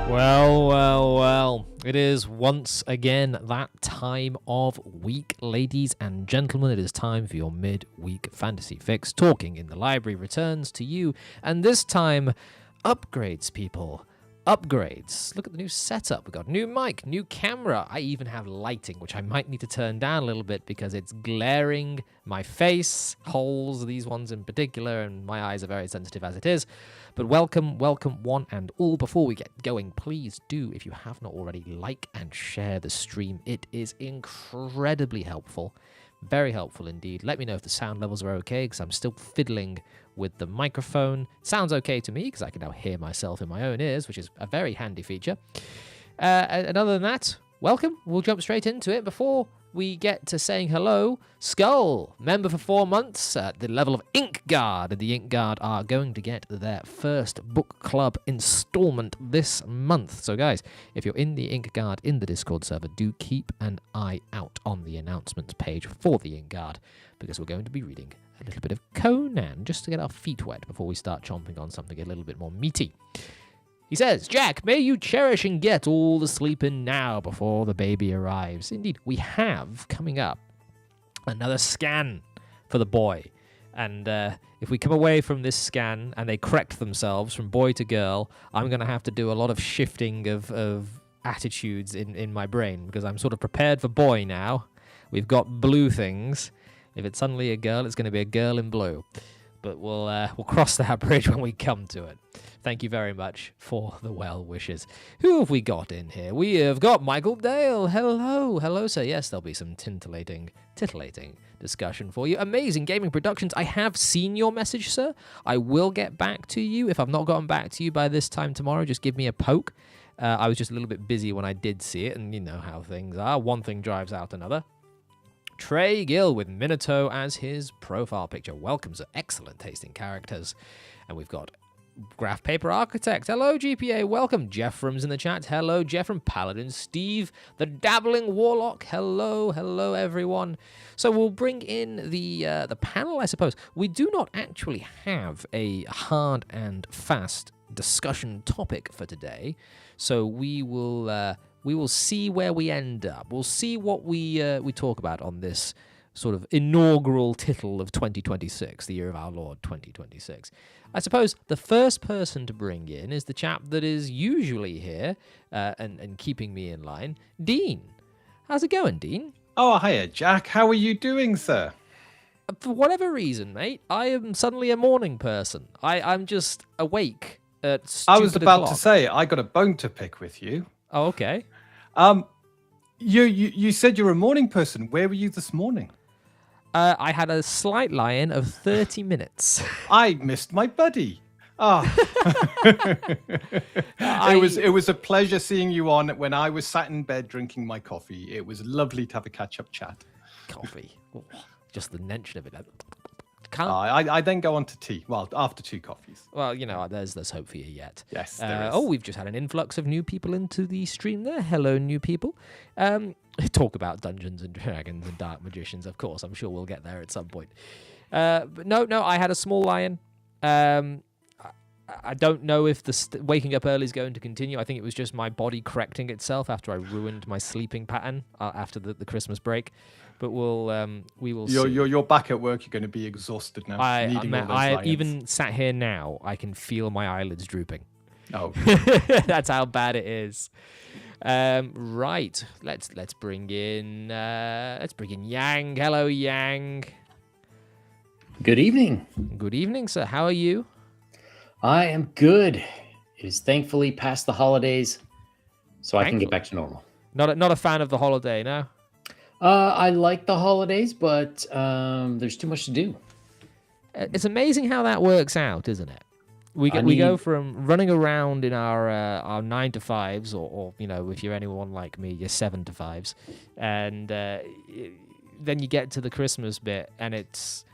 Well, well, well. It is once again that time of week, ladies and gentlemen. It is time for your mid-week fantasy fix. Talking in the Library returns to you, and this time, upgrades, people. Upgrades. Look at the new setup. We've got new mic, new camera. I even have lighting, which I might need to turn down a little bit because it's glaring my face, holes, these ones in particular, and my eyes are very sensitive as it is. But welcome, welcome one and all. Before we get going, please do, if you have not already, like and share the stream. It is incredibly helpful. Very helpful indeed. Let me know if the sound levels are okay, because I'm still fiddling with the microphone. Sounds okay to me, because I can now hear myself in my own ears, which is a very handy feature. And other than that, welcome. We'll jump straight into it. Before we get to saying hello, Skull, member for 4 months at the level of Ink Guard. And the Ink Guard are going to get their first book club installment this month. So guys, if you're in the Ink Guard in the Discord server, do keep an eye out on the announcements page for the Ink Guard, because we're going to be reading a little bit of Conan just to get our feet wet before we start chomping on something a little bit more meaty. He says, Jack, may you cherish and get all the sleep in now before the baby arrives. Indeed, we have coming up another scan for the boy. And if we come away from this scan and they correct themselves from boy to girl, I'm going to have to do a lot of shifting of attitudes in my brain, because I'm sort of prepared for boy now. We've got blue things. If it's suddenly a girl, it's going to be a girl in blue. But we'll cross that bridge when we come to it. Thank you very much for the well wishes. Who have we got in here? We have got Michael Dale. Hello. Hello, sir. Yes, there'll be some titillating discussion for you. Amazing Gaming Productions. I have seen your message, sir. I will get back to you. If I've not gotten back to you by this time tomorrow, just give me a poke. I was just a little bit busy when I did see it, and you know how things are. One thing drives out another. Trey Gill with Minato as his profile picture. Welcome to excellent tasting characters. And we've got Graph Paper Architect. Hello, GPA. Welcome. Jeffrem's in the chat. Hello, Jeffrem. Paladin. Steve, the Dabbling Warlock. Hello, hello, everyone. So we'll bring in the panel, I suppose. We do not actually have a hard and fast discussion topic for today. So we will see where we end up. We'll see what we talk about on this sort of inaugural tittle of 2026, the year of our Lord 2026. I suppose the first person to bring in is the chap that is usually here and keeping me in line, Dean. How's it going, Dean? Oh, hiya, Jack. How are you doing, sir? For whatever reason, mate, I am suddenly a morning person. I'm just awake at stupid I was about o'clock. to say, I got a bone to pick with you. Oh, okay. You said you're a morning person. Where were you this morning? I had a slight lie-in of 30 minutes. I missed my buddy. It was a pleasure seeing you on when I was sat in bed drinking my coffee. It was lovely to have a catch-up chat. Coffee. Just the mention of it. I then go on to tea. Well, after 2 coffees. Well, you know, there's hope for you yet. Yes, there is. Oh, we've just had an influx of new people into the stream there. Hello, new people. Talk about Dungeons and Dragons and Dark Magicians, of course. I'm sure we'll get there at some point. But no, I had a small lion. I don't know if the waking up early is going to continue. I think it was just my body correcting itself after I ruined my sleeping pattern after the Christmas break. But we will see. You're back at work. You're going to be exhausted now. I even sat here now. I can feel my eyelids drooping. Oh, that's how bad it is. Right. Let's bring in Yang. Hello, Yang. Good evening. Good evening, sir. How are you? I am good. It is thankfully past the holidays, so I can get back to normal. Not a fan of the holiday, no? I like the holidays, but there's too much to do. It's amazing how that works out, isn't it? We go from running around in our 9 to 5s, or you know, if you're anyone like me, you're 7 to 5s, and then you get to the Christmas bit, and it's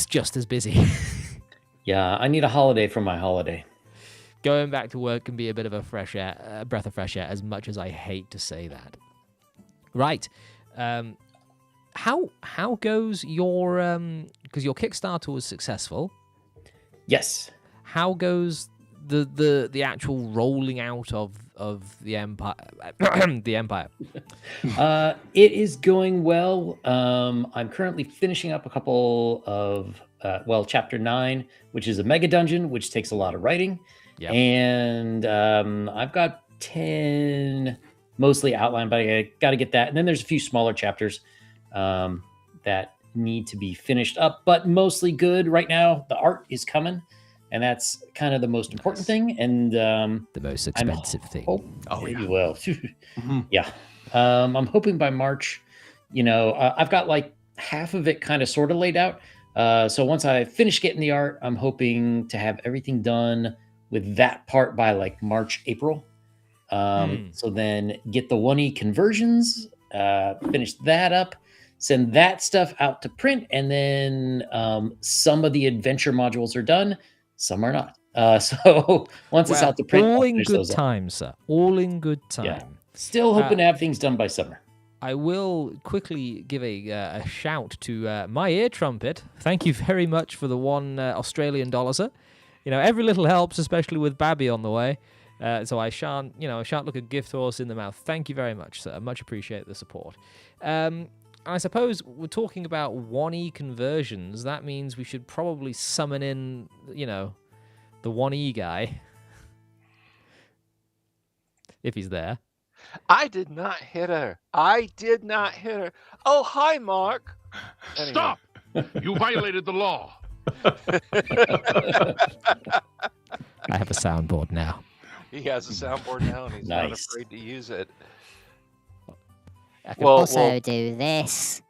just as busy. Yeah, I need a holiday for my holiday. Going back to work can be a bit of a breath of fresh air, as much as I hate to say that. Right. How goes your because your Kickstarter was successful? Yes. How goes the actual rolling out of the empire, the empire? It is going well. I'm currently finishing up a couple of chapter 9, which is a mega dungeon, which takes a lot of writing. Yep. And I've got 10 mostly outlined, but I got to get that. And then there's a few smaller chapters that need to be finished up, but mostly good right now. The art is coming, and that's kind of the most important thing. And the most expensive thing. Well, yeah. I'm hoping by March, I've got like half of it kind of sort of laid out. So once I finish getting the art, I'm hoping to have everything done with that part by like March, April. So then get the 1E conversions, finish that up, send that stuff out to print, and then some of the adventure modules are done, some are not. So once it's out to print, all in good time, sir. All in good time. Yeah. Still hoping to have things done by summer. I will quickly give a shout to my ear trumpet. Thank you very much for the $1 Australian dollar, sir. Every little helps, especially with Babby on the way. So I shan't look a gift horse in the mouth. Thank you very much, sir. Much appreciate the support. I suppose we're talking about 1E conversions. That means we should probably summon in, the 1E guy. If he's there. I did not hit her. Oh, hi, Mark. Anyway. Stop! You violated the law. I have a soundboard now. He has a soundboard now, and he's not afraid to use it. I can also do this.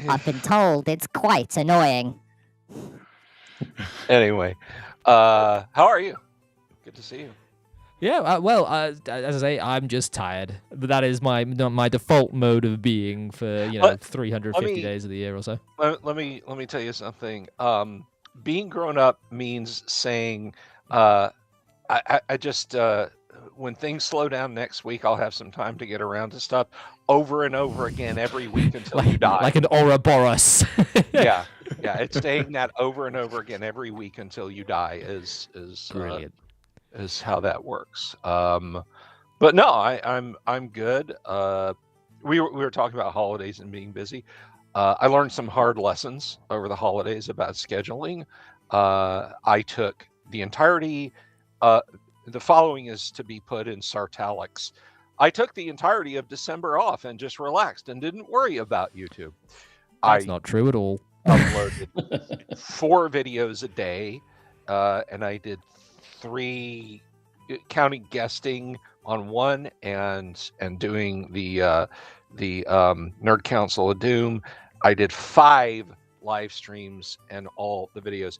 I've been told it's quite annoying. Anyway, how are you? Good to see you. Yeah, as I say, I'm just tired. But that is my default mode of being for 350 days of the year or so. Let me tell you something. Being grown up means saying, I just when things slow down next week, I'll have some time to get around to stuff over and over again every week until you die. Like an Ouroboros. yeah, it's saying that over and over again every week until you die is brilliant. Is how that works. But no, I'm good. We were talking about holidays and being busy. I learned some hard lessons over the holidays about scheduling. I took the entirety. The following is to be put in sartalics. I took the entirety of December off and just relaxed and didn't worry about YouTube. That's not true at all. Uploaded 4 videos a day, and I did 3, counting guesting on 1, and doing the Nerd Council of Doom. I did 5 live streams and all the videos.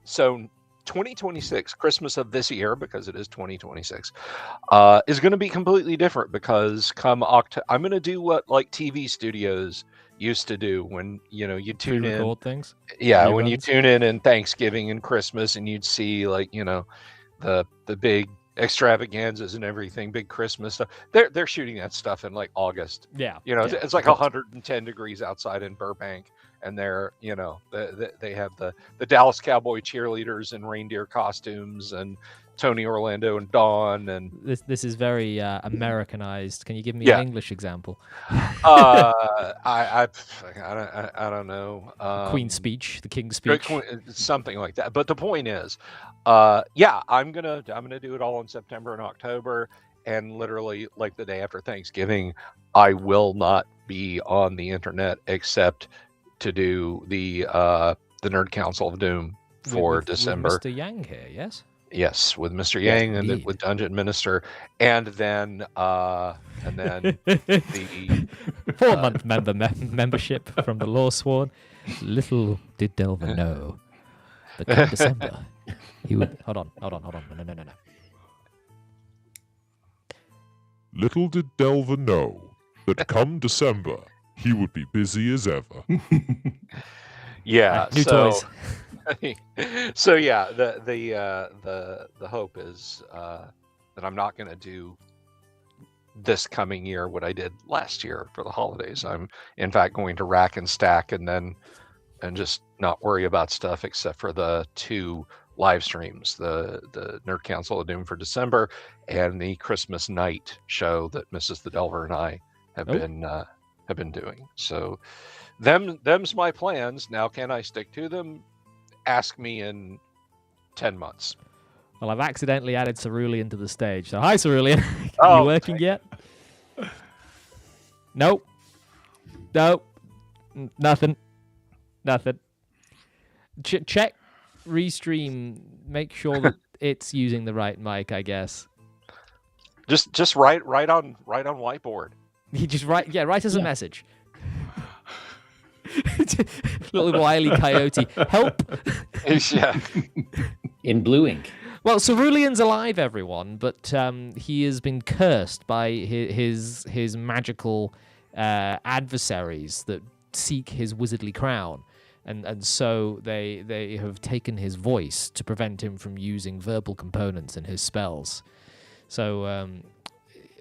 So 2026, Christmas of this year, because it is 2026, is going to be completely different, because come October, I'm going to do what like TV studios used to do when you tune in. Record things. Yeah, when you tune in Thanksgiving and Christmas, and you'd see like the big extravaganzas and everything, big Christmas stuff. They're shooting that stuff in like August. Yeah, it's like 110 degrees outside in Burbank, and they're they have the Dallas Cowboy cheerleaders in reindeer costumes, and Tony Orlando and Dawn, and this is very Americanized. Can you give me an English example? I don't know. Queen's speech, the King's speech, something like that. But the point is, I'm gonna do it all in September and October, and literally like the day after Thanksgiving, I will not be on the internet except to do the Nerd Council of Doom for December. With Mr. Yang here, yes. Yes, with Mr. Yang and then with Dungeon Minister, and then the 4-month membership from the Law Sworn. Little did Delver know that come December he would hold on. No. Little did Delver know that come December he would be busy as ever. Yeah, new toys. So yeah, the hope is that I'm not going to do this coming year what I did last year for the holidays. I'm in fact going to rack and stack and just not worry about stuff except for the 2 live streams, the Nerd Council of Doom for December, and the Christmas night show that Mrs. the Delver and I have been doing. So them's my plans. Now, can I stick to them? Ask me in 10 months. Well, I've accidentally added Cerulean to the stage. So, hi, Cerulean. Oh, you working yet? Nope. Nothing. Check Restream. Make sure that it's using the right mic, I guess. Just write on whiteboard. You just write us a message. Little wily coyote, help! Yeah. In blue ink. Well, Cerulean's alive, everyone, but he has been cursed by his magical adversaries that seek his wizardly crown, and so they have taken his voice to prevent him from using verbal components in his spells. So,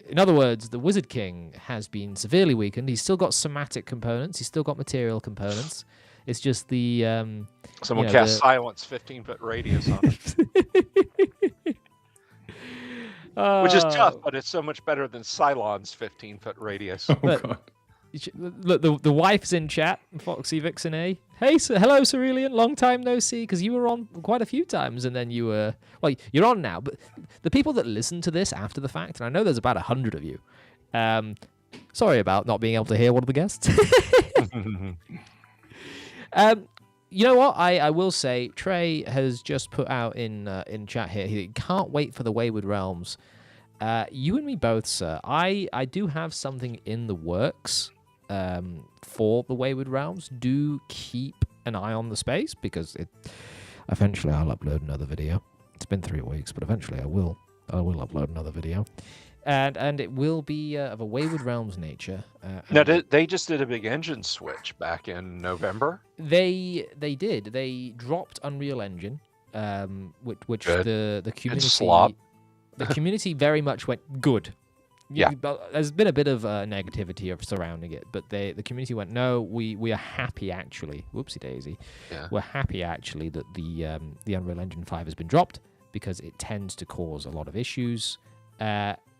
in other words, the Wizard King has been severely weakened. He's still got somatic components. He's still got material components. It's just the someone cast silence 15-foot radius on it. Which is tough, but it's so much better than Cylon's 15-foot radius. Oh, God. Look, the wife's in chat, Foxy Vixen A. Hey, hello, Cerulean. Long time no see, because you were on quite a few times, and then you were... Well, you're on now, but the people that listen to this after the fact, and I know there's about 100 of you, sorry about not being able to hear one of the guests. You know what? I will say, Trey has just put out in chat here, he can't wait for the Wayward Realms. You and me both, sir. I do have something in the works for the Wayward Realms. Do keep an eye on the space, because eventually I'll upload another video. It's been 3 weeks, but eventually I will upload another video. And it will be of a Wayward Realms nature. Now, they just did a big engine switch back in November? They did. They dropped Unreal Engine, which the community... The community very much went good. Yeah. There's been a bit of negativity surrounding it, but the community went, no, we are happy, actually. Whoopsie daisy. Yeah. We're happy, actually, that the Unreal Engine 5 has been dropped, because it tends to cause a lot of issues.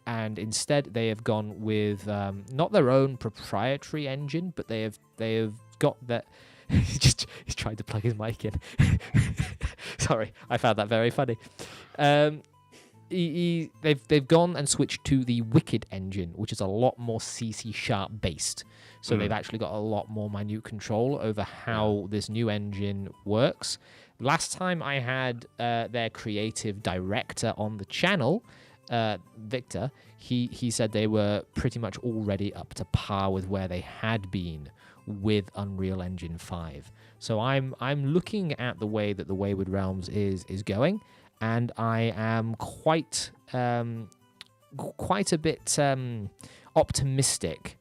And instead, they have gone with not their own proprietary engine, but they have got that... He's trying to plug his mic in. Sorry, I found that very funny. They've gone and switched to the Wicked engine, which is a lot more CC Sharp based. So they've actually got a lot more minute control over how this new engine works. Last time I had their creative director on the channel, Victor, he said they were pretty much already up to par with where they had been with Unreal Engine 5. So I'm looking at the way that the Wayward Realms is going, and I am quite a bit optimistic.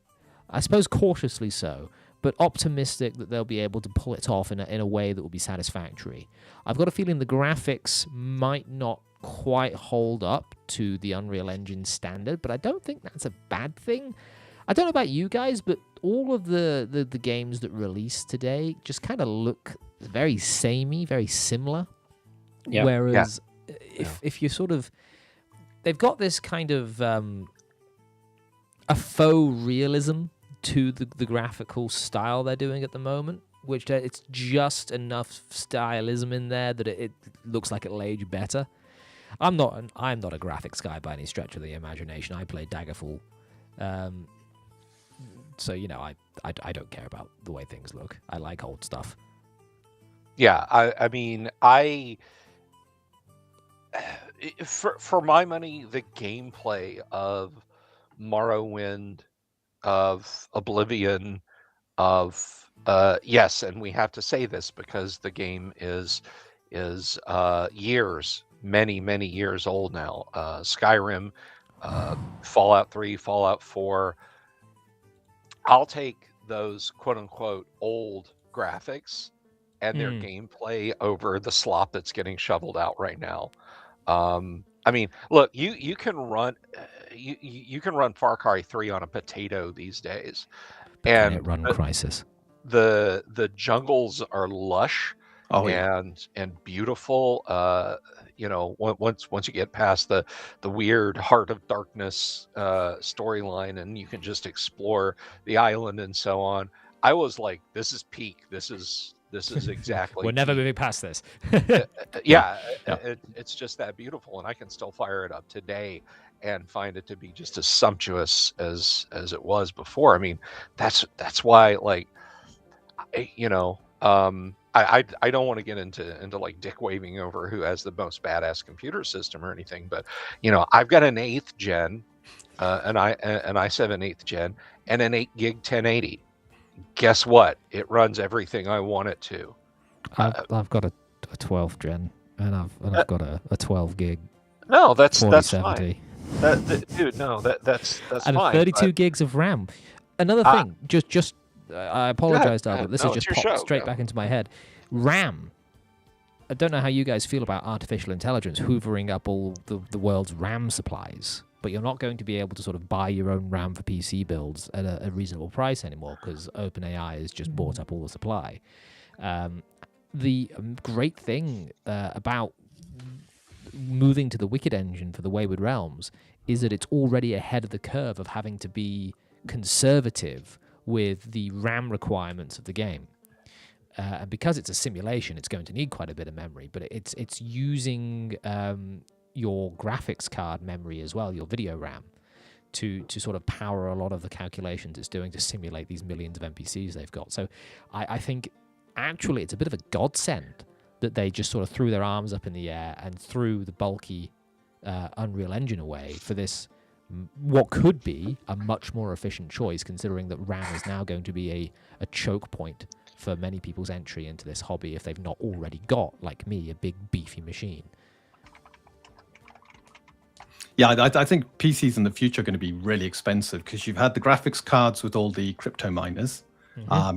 I suppose cautiously so, but optimistic that they'll be able to pull it off in a way that will be satisfactory. I've got a feeling the graphics might not quite hold up to the Unreal Engine standard, but I don't think that's a bad thing. I don't know about you guys, but all of the games that released today just kind of look very samey, very similar. Yeah. Whereas if you sort of... They've got this kind of a faux realism to the graphical style they're doing at the moment, which it's just enough stylism in there that it looks like it'll age better. I'm not a graphics guy by any stretch of the imagination. I play Daggerfall. So, you know, I don't care about the way things look. I like old stuff. Yeah, I mean, for my money, the gameplay of Morrowind, of Oblivion, of yes, and we have to say this because the game is many years old now. Skyrim, Fallout 3, Fallout 4. I'll take those quote unquote old graphics and their gameplay over the slop that's getting shoveled out right now. I mean, look, you can run you can run Far Cry 3 on a potato these days, But and can it run Crisis? the jungles are lush, Oh, yeah. and beautiful. Once you get past the weird Heart of Darkness storyline, and you can just explore the island and so on. I was like, this is peak. This is exactly. We're never peak. moving past this. Yeah, Yeah. it's just that beautiful, and I can still fire it up today and find it to be just as sumptuous as it was before. I mean, that's why, like, I don't want to get into like dick waving over who has the most badass computer system or anything, but I've got an 8th gen, an i7 8th gen, and an 8 gig 1080. Guess what? It runs everything I want it to. I've got a 12th gen, and I've got a 12 gig. No, that's 4070. fine. Dude, no, that's and fine. 32 gigs of RAM. Another thing, just I apologize, Dal, but this has just popped straight back into my head. RAM. I don't know how you guys feel about artificial intelligence hoovering up all the world's RAM supplies, but you're not going to be able to sort of buy your own RAM for PC builds at a reasonable price anymore because OpenAI has just bought up all the supply. The great thing about moving to the Wicked engine for the Wayward Realms is that it's already ahead of the curve of having to be conservative with the RAM requirements of the game. And because it's a simulation, it's going to need quite a bit of memory, but it's using your graphics card memory as well, your video RAM, to sort of power a lot of the calculations it's doing to simulate these millions of NPCs they've got. So I think actually it's a bit of a godsend that they just sort of threw their arms up in the air and threw the bulky Unreal Engine away for this, what could be a much more efficient choice, considering that RAM is now going to be a choke point for many people's entry into this hobby if they've not already got, like me, a big beefy machine. Yeah, I think PCs in the future are going to be really expensive because you've had the graphics cards with all the crypto miners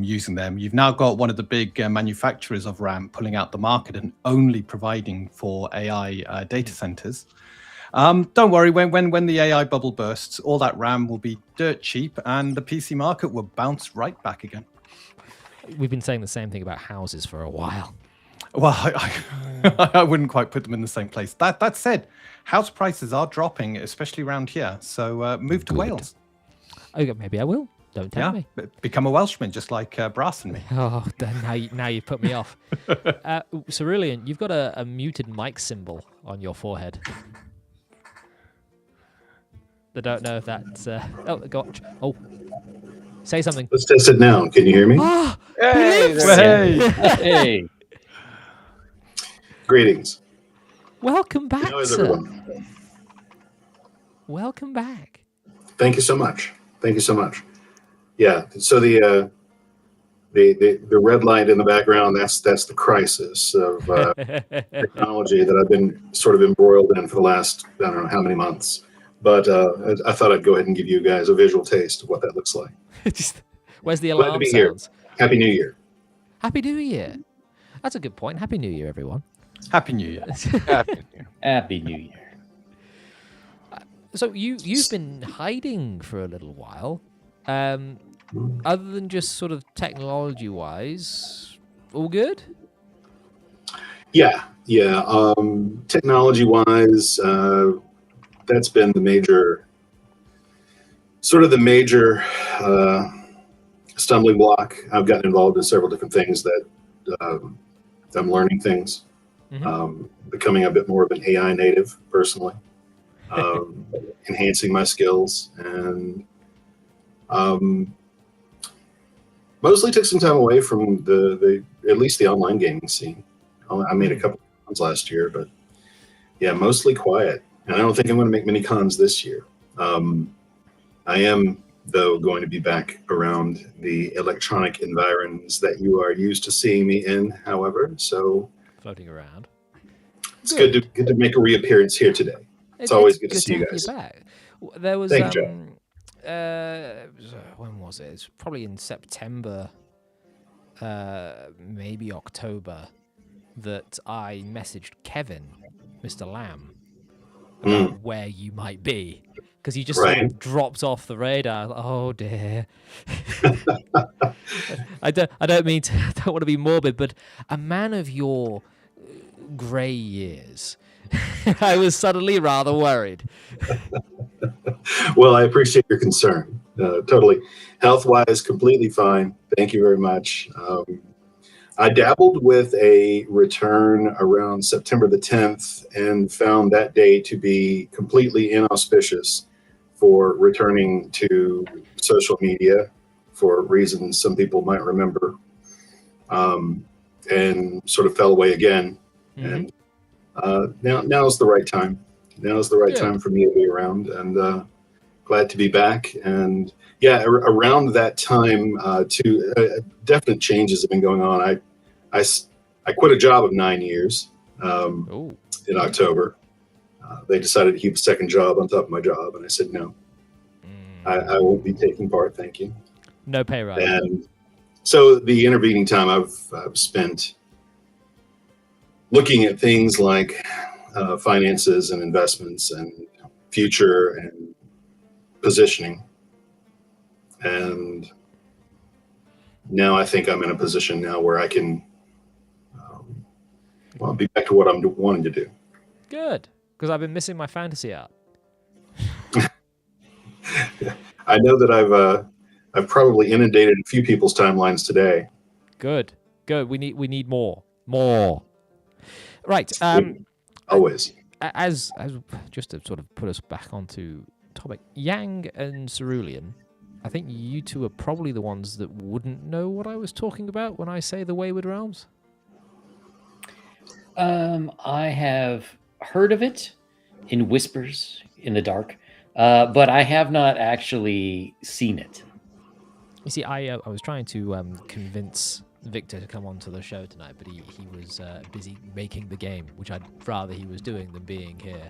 using them. You've now got one of the big manufacturers of RAM pulling out the market and only providing for AI data centers. Don't worry, when the AI bubble bursts, all that RAM will be dirt cheap and the PC market will bounce right back again. We've been saying the same thing about houses for a while. Well, I wouldn't quite put them in the same place. That said, house prices are dropping, especially around here. So move to Wales. Okay, maybe I will. Don't tell me. Become a Welshman, just like Brass and me. Oh, now you've put me off. Cerulean, you've got a muted mic symbol on your forehead. I don't know if that's... say something. Let's test it now. Can you hear me? Ah, Hey. Greetings. Welcome back, How is sir. everyone? Welcome back. Thank you so much. Yeah. So the red light in the background, that's the crisis of technology that I've been sort of embroiled in for the last, I don't know how many months. But I thought I'd go ahead and give you guys a visual taste of what that looks like. Where's the Glad to alarm be sounds? Here. Happy New Year. Happy New Year. That's a good point. Happy New Year, everyone. Happy New Year. Happy New Year. So you've been hiding for a little while. Other than just sort of technology-wise, all good? Yeah. Technology-wise, that's been the major stumbling block. I've gotten involved in several different things that I'm learning things, becoming a bit more of an AI native personally, enhancing my skills, and mostly took some time away from at least the online gaming scene. I made a couple of cons last year, but yeah, mostly quiet. And I don't think I'm going to make many cons this year. I am, though, going to be back around the electronic environs that you are used to seeing me in, however. So Floating around. It's good to make a reappearance here today. It's always good to see you guys. Back. There was Thank you, when was it? It's probably in September, maybe October, that I messaged Kevin, Mr. Lamb, about where you might be, because you just sort of dropped off the radar. Oh dear. I don't mean to. I don't want to be morbid, but a man of your grey years, I was suddenly rather worried. Well, I appreciate your concern. Totally. Health-wise, completely fine. Thank you very much. I dabbled with a return around September the 10th and found that day to be completely inauspicious for returning to social media for reasons some people might remember, and sort of fell away again. Mhm. And now is the right time. Now is the right time for me to be around, and glad to be back. And yeah, around that time, definite changes have been going on. I quit a job of 9 years in October. They decided to keep a second job on top of my job, and I said no. I won't be taking part, thank you. No pay rise. And so the intervening time I've spent looking at things like finances and investments and future and positioning. And now I think I'm in a position now where I can be back to what I'm wanting to do. Good, because I've been missing my fantasy art. I know that I've probably inundated a few people's timelines today. Good. We need more. Right. Always. As just to sort of put us back onto topic, Yang and Cerulean, I think you two are probably the ones that wouldn't know what I was talking about when I say the Wayward Realms. I have heard of it in whispers in the dark, but I have not actually seen it. You see, I was trying to convince Victor to come onto the show tonight, but he was busy making the game, which I'd rather he was doing than being here.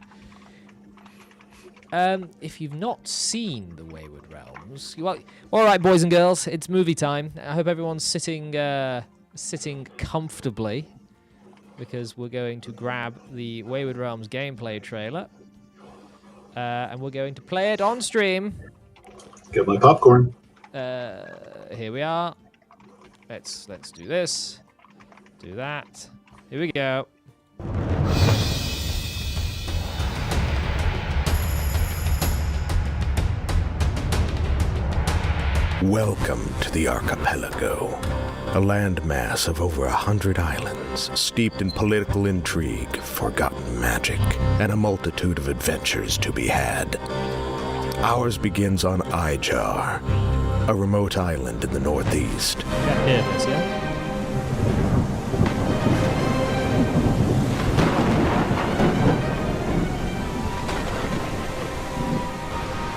If you've not seen the Wayward Realms, well, all right, boys and girls, it's movie time. I hope everyone's sitting comfortably, because we're going to grab the Wayward Realms gameplay trailer, and we're going to play it on stream. Get my popcorn. Here we are. Let's do this. Do that. Here we go. Welcome to the archipelago, a landmass of over 100 islands, steeped in political intrigue, forgotten magic, and a multitude of adventures to be had. Ours begins on Ijar, a remote island in the northeast. Yeah, here it is, yeah?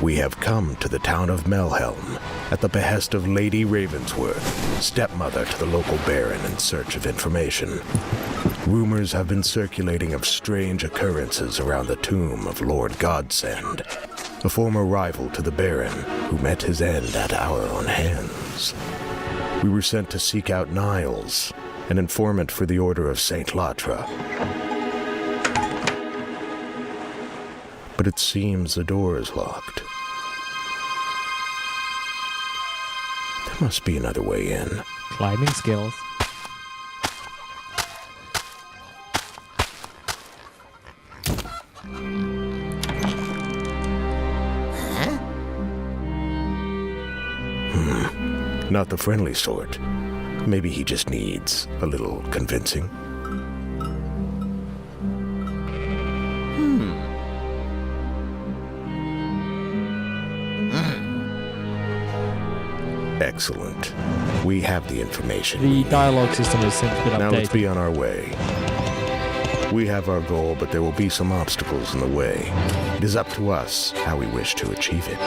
We have come to the town of Melhelm at the behest of Lady Ravensworth, stepmother to the local baron in search of information. Rumors have been circulating of strange occurrences around the tomb of Lord Godsend, a former rival to the baron who met his end at our own hands. We were sent to seek out Niles, an informant for the Order of St. Latra. But it seems the door is locked. There must be another way in. Climbing skills. Not the friendly sort. Maybe he just needs a little convincing. Excellent. We have the information. The dialogue system has since been updated. Now let's be on our way. We have our goal, but there will be some obstacles in the way. It is up to us how we wish to achieve it.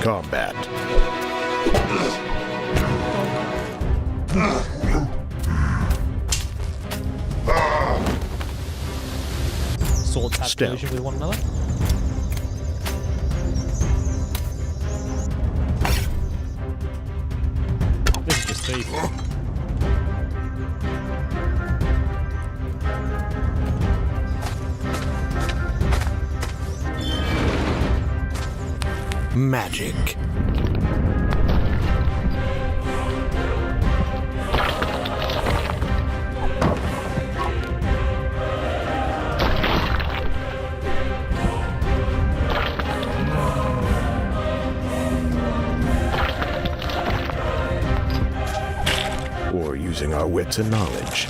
Combat. Swords have Stealth. collision with one another. This is just thief. Magic. our wits and knowledge.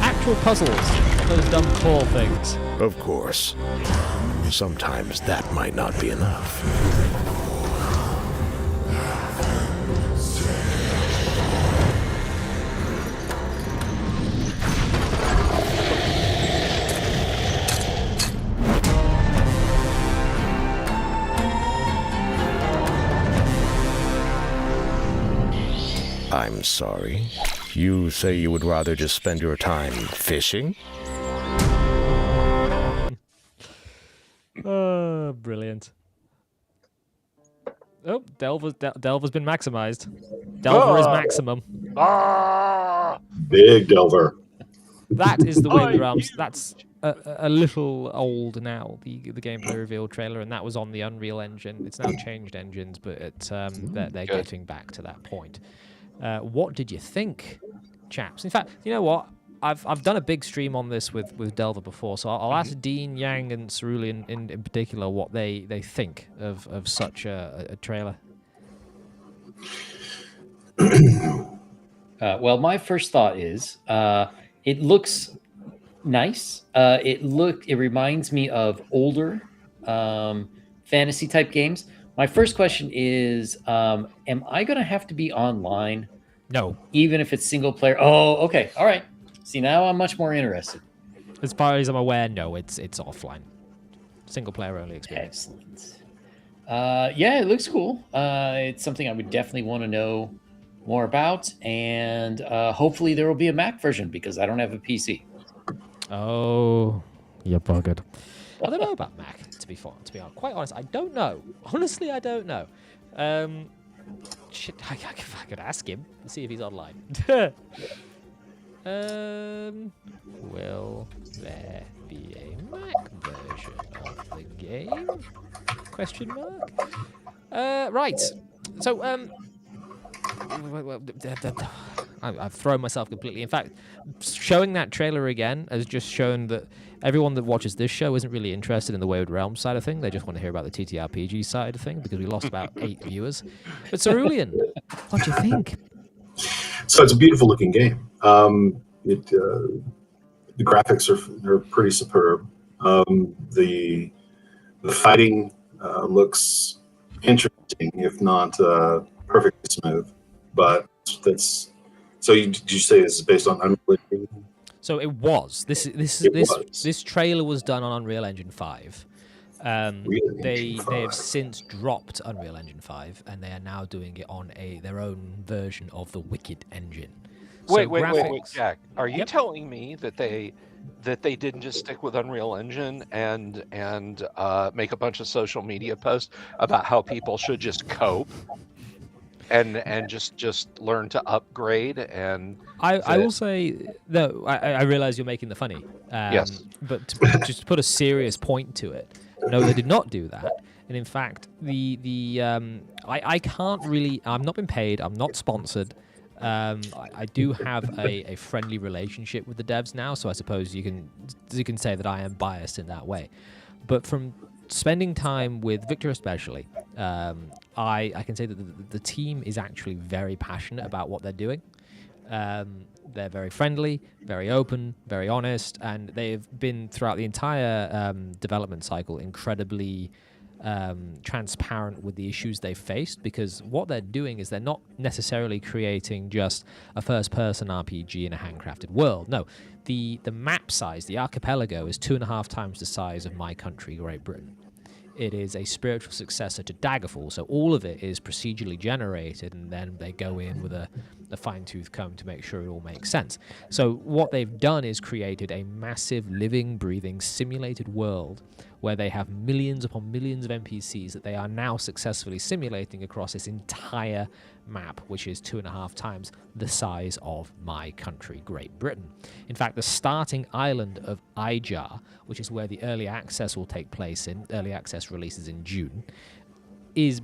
Actual puzzles, not those dumb claw things. Of course. Sometimes that might not be enough. I'm sorry. You say you would rather just spend your time fishing? Oh, brilliant. Oh, Delver's been maximized. Delver is maximum. Big Delver. That is the way of the realms. That's a little old now, the gameplay reveal trailer, and that was on the Unreal Engine. It's now changed engines, but it's they're getting back to that point. What did you think, chaps? In fact, you know what? I've done a big stream on this with Delver before, so I'll ask Dean, Yang, and Cerulean in particular what they think of such a trailer. Well, my first thought is it looks nice. It reminds me of older fantasy type games. My first question is, am I going to have to be online? No. Even if it's single player? Oh, okay. All right. See, now I'm much more interested. As far as I'm aware, no, it's offline. Single player only experience. Excellent. Yeah, it looks cool. It's something I would definitely want to know more about, and hopefully there will be a Mac version because I don't have a PC. Oh, you're buggered. I don't know about Mac, to be quite honest. I don't know. Honestly, I don't know. Shit, I could ask him and see if he's online. Will there be a Mac version of the game? Question mark. Right. So, I've thrown myself completely. In fact, showing that trailer again has just shown that everyone that watches this show isn't really interested in the Wayward Realms side of thing. They just want to hear about the TTRPG side of thing because we lost about 8 viewers. But Cerulean, what do you think? So it's a beautiful looking game. The graphics are pretty superb. The fighting looks interesting, if not perfectly smooth. But that's so. Did you say this is based on Unreal Engine? So it was. This trailer was done on Unreal Engine 5. They have since dropped Unreal Engine 5, and they are now doing it on their own version of the Wicked engine. So Wait, Jack. Are you telling me that they didn't just stick with Unreal Engine and make a bunch of social media posts about how people should just cope and just learn to upgrade? And I will say, no, I realize you're making the funny. Yes. But to just put a serious point to it, no, they did not do that. And in fact, I can't really. I'm not been paid. I'm not sponsored. I do have a friendly relationship with the devs now, so I suppose you can say that I am biased in that way. But from spending time with Victor especially, I can say that the team is actually very passionate about what they're doing. They're very friendly, very open, very honest, and they've been throughout the entire development cycle incredibly transparent with the issues they faced, because what they're doing is they're not necessarily creating just a first-person RPG in a handcrafted world. No, the map size, the archipelago, is 2.5 times the size of my country, Great Britain. It is a spiritual successor to Daggerfall, so all of it is procedurally generated, and then they go in with a fine-tooth comb to make sure it all makes sense. So what they've done is created a massive, living, breathing, simulated world where they have millions upon millions of NPCs that they are now successfully simulating across this entire map, which is 2.5 times the size of my country, Great Britain. In fact, the starting island of Ijar, which is where the early access will take place in, early access releases in June, is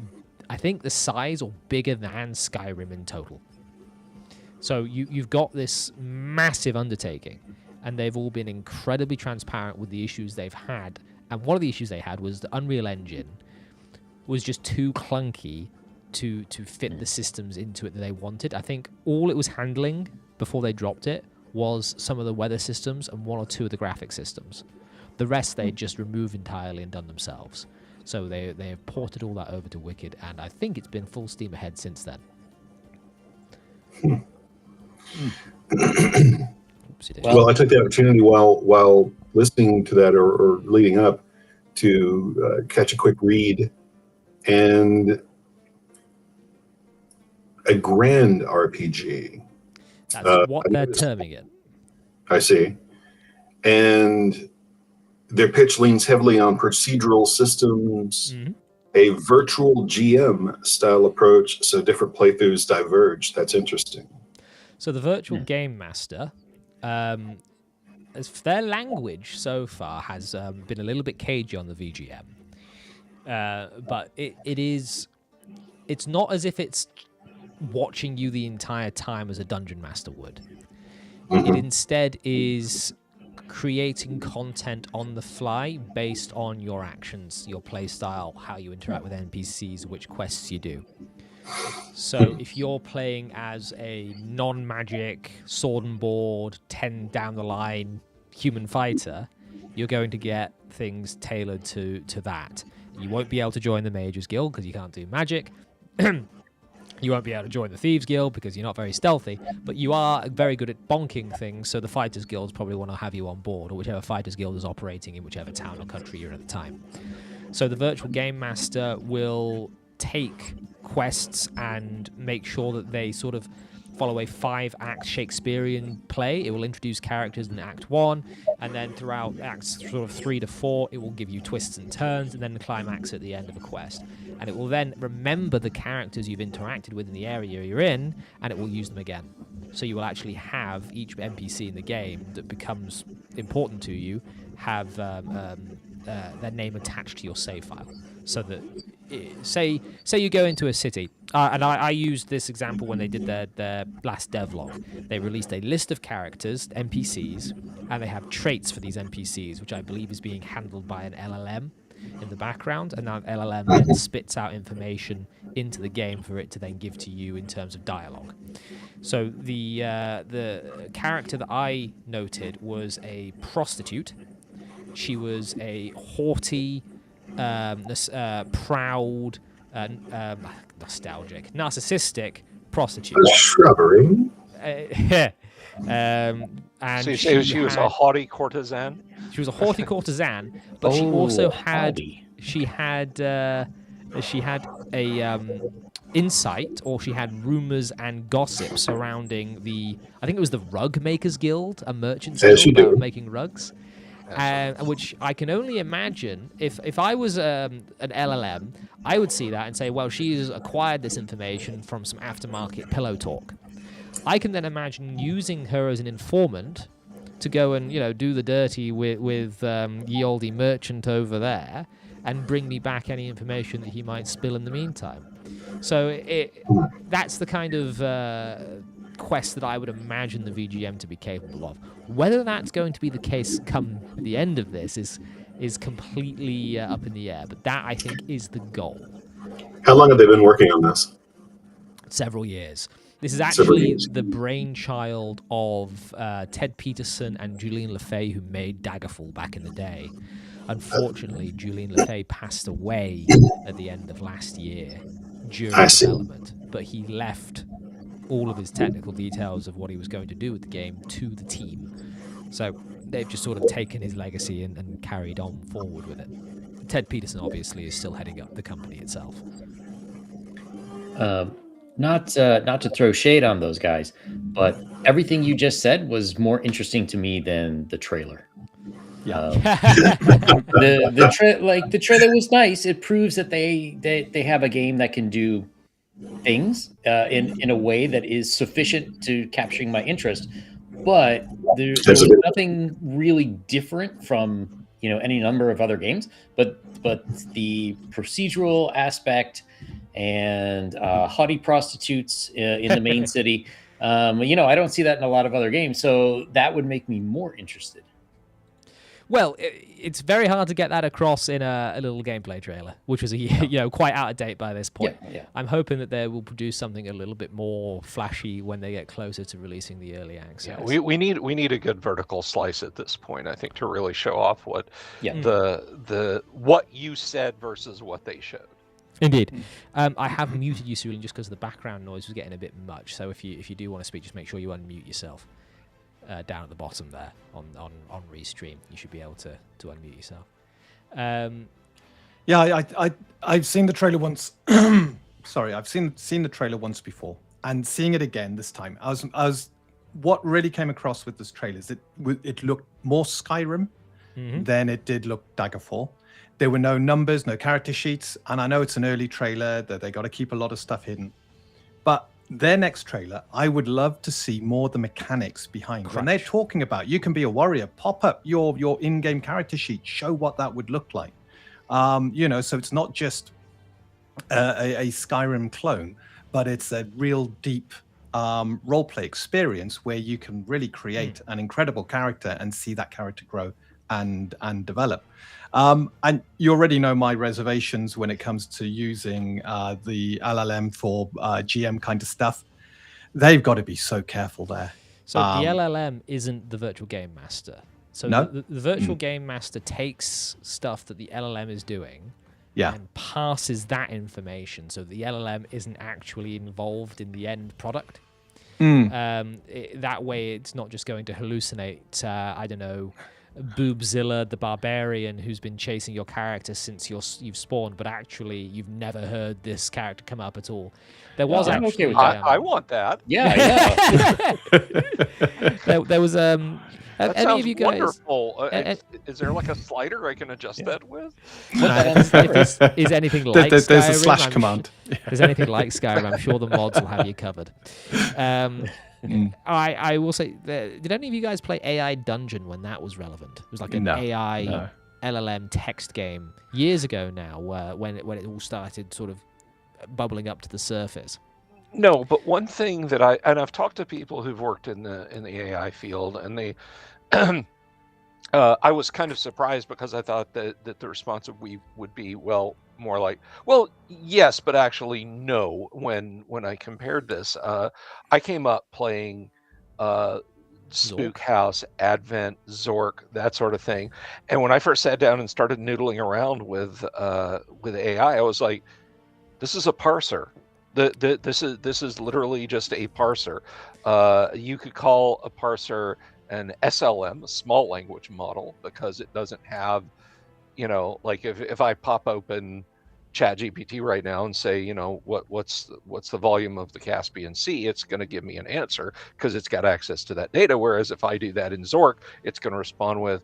I think the size or bigger than Skyrim in total. So you've got this massive undertaking, and they've all been incredibly transparent with the issues they've had. And one of the issues they had was the Unreal Engine was just too clunky to fit the systems into it that they wanted. I think all it was handling before they dropped it was some of the weather systems and one or two of the graphic systems. The rest they just removed entirely and done themselves. So they have ported all that over to Wicked, and I think it's been full steam ahead since then. Well, I took the opportunity while listening to that or leading up to catch a quick read, and a grand RPG. That's what they're terming it. I see. And their pitch leans heavily on procedural systems, a virtual GM style approach, so different playthroughs diverge. That's interesting. So the virtual game master, their language so far has been a little bit cagey on the VGM. But it's not as if it's watching you the entire time as a dungeon master would. It instead is creating content on the fly based on your actions, your play style, how you interact with NPCs, which quests you do. So if you're playing as a non-magic, sword and board, 10 down the line human fighter, you're going to get things tailored to that. You won't be able to join the Mages Guild because you can't do magic. You won't be able to join the Thieves Guild because you're not very stealthy, but you are very good at bonking things, so the Fighters Guilds probably want to have you on board, or whichever Fighters Guild is operating in whichever town or country you're in at the time. So the Virtual Game Master will take quests and make sure that they sort of follow a 5-act Shakespearean play. It will introduce characters in Act 1, and then throughout Acts sort of 3 to 4, it will give you twists and turns, and then the climax at the end of a quest. And it will then remember the characters you've interacted with in the area you're in, and it will use them again. So you will actually have each NPC in the game that becomes important to you have their name attached to your save file. So that, say you go into a city, and I used this example when they did their last devlog. They released a list of characters, NPCs, and they have traits for these NPCs, which I believe is being handled by an LLM in the background, and that LLM then spits out information into the game for it to then give to you in terms of dialogue. So the character that I noted was a prostitute. She was a haughty, proud, nostalgic, narcissistic prostitute. A shrubbery. And so you say she was a haughty courtesan? She was a haughty courtesan, but she also had a insight, or she had rumors and gossip surrounding I think it was the Rug Makers Guild, a merchant's guild about making rugs. Which I can only imagine, if I was an LLM, I would see that and say, well, she's acquired this information from some aftermarket pillow talk. I can then imagine using her as an informant to go and do the dirty with ye olde merchant over there and bring me back any information that he might spill in the meantime. So that's the kind of quest that I would imagine the VGM to be capable of. Whether that's going to be the case come the end of this is completely up in the air, but that, I think, is the goal. How long have they been working on this? Several years. This is actually the brainchild of Ted Peterson and Julian LeFay, who made Daggerfall back in the day. Unfortunately, Julian LeFay passed away at the end of last year during development, but he left all of his technical details of what he was going to do with the game to the team. So they've just sort of taken his legacy and carried on forward with it. Ted Peterson obviously is still heading up the company itself. Not to throw shade on those guys, but everything you just said was more interesting to me than the trailer. Yeah. The trailer was nice. It proves that they have a game that can do things in a way that is sufficient to capturing my interest, but there was nothing really different from any number of other games. But the procedural aspect and haughty prostitutes in the main city. You know, I don't see that in a lot of other games, so that would make me more interested. Well, it's very hard to get that across in a little gameplay trailer, which was quite out of date by this point. Yeah. I'm hoping that they will produce something a little bit more flashy when they get closer to releasing the early access. Yeah, we need a good vertical slice at this point, I think, to really show off what what you said versus what they showed. Indeed. I have muted you, Cerulean, just because the background noise was getting a bit much. So if you do want to speak, just make sure you unmute yourself. Down at the bottom there on Restream, you should be able to unmute yourself. I've seen the trailer once. Sorry, I've seen the trailer once before, and seeing it again this time, I was what really came across with this trailer is it looked more Skyrim than it did look Daggerfall. There were no numbers, no character sheets, and I know it's an early trailer that they got to keep a lot of stuff hidden, but their next trailer, I would love to see more of the mechanics behind. When they're talking about you can be a warrior, pop up your in-game character sheet, show what that would look like. So it's not just a Skyrim clone, but it's a real deep roleplay experience where you can really create an incredible character and see that character grow and develop. And you already know my reservations when it comes to using the LLM for GM kind of stuff. They've got to be so careful there. So the LLM isn't the virtual game master. So the virtual game master takes stuff that the LLM is doing and passes that information so the LLM isn't actually involved in the end product. That way it's not just going to hallucinate, I don't know, Boobzilla the barbarian who's been chasing your character since you've spawned, but actually you've never heard this character come up at all. There was actually I want that. Yeah. there was that any sounds of you guys wonderful. Is there like a slider I can adjust that with? Is anything like Skyrim? There's a slash command. If there's anything like Skyrim, I'm sure the mods will have you covered. I will say, did any of you guys play AI Dungeon when that was relevant? It was like an AI LLM text game years ago now, when it all started sort of bubbling up to the surface. No, but one thing that I've talked to people who've worked in the AI field, and they I was kind of surprised because I thought that the response would be more like, well, yes, but actually no. When I compared this, I came up playing Spook House, Advent, Zork, that sort of thing, and when I first sat down and started noodling around with AI, I was like, this is a parser. This is literally just a parser. You could call a parser an SLM, a small language model, because it doesn't have, like if I pop open ChatGPT right now and say, what's the volume of the Caspian Sea, it's going to give me an answer because it's got access to that data. Whereas if I do that in Zork, it's going to respond with,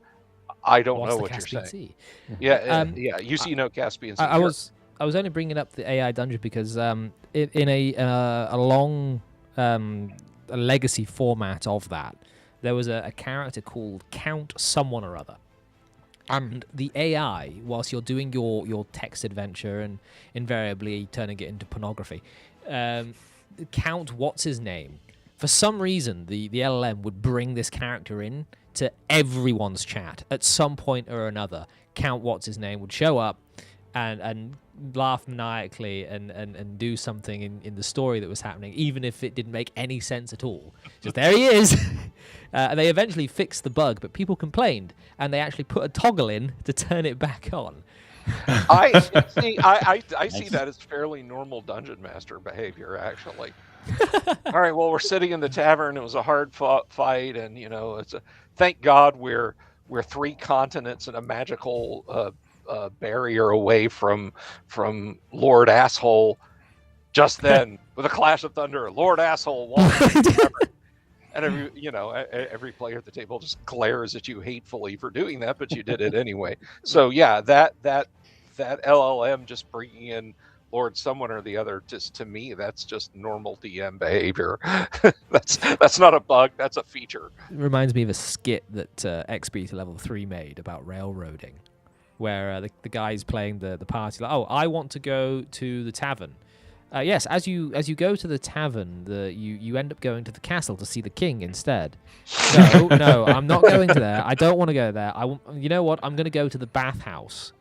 I don't know what you're saying. Yeah, you see no Caspian Sea. I was only bringing up the AI Dungeon because in a long a legacy format of that, there was a character called Count Someone or Other. And the AI, whilst you're doing your text adventure and invariably turning it into pornography, Count what's his name, for some reason the LLM would bring this character in to everyone's chat at some point or another. Count what's his name would show up and laugh maniacally and do something in the story that was happening, even if it didn't make any sense at all. Just there he is. And they eventually fixed the bug, but people complained, and they actually put a toggle in to turn it back on. I see that as fairly normal dungeon master behavior, actually. All right, well, we're sitting in the tavern. It was a hard fight, and thank God we're 3 continents and a magical barrier away from Lord Asshole. Just then, with a clash of thunder, Lord Asshole won. And every player at the table just glares at you hatefully for doing that, but you did it anyway. So yeah, that LLM just bringing in Lord someone or the other, just to me, that's just normal DM behavior. that's not a bug, that's a feature. It reminds me of a skit that XP to level 3 made about railroading, where the guy's playing the party like, oh, I want to go to the tavern. Yes, as you go to the tavern, you end up going to the castle to see the king instead. No, I'm not going to there. I don't want to go there. You know what? I'm going to go to the bathhouse.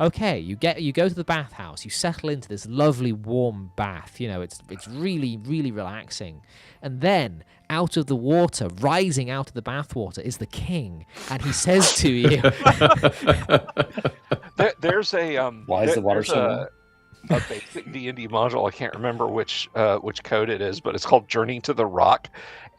Okay, you go to the bathhouse. You settle into this lovely warm bath. You know, it's really really relaxing. And then out of the water, rising out of the bathwater, is the king, and he says to you, there's a Why is the water so warm? A basic D&D module. I can't remember which code it is, but it's called Journey to the Rock,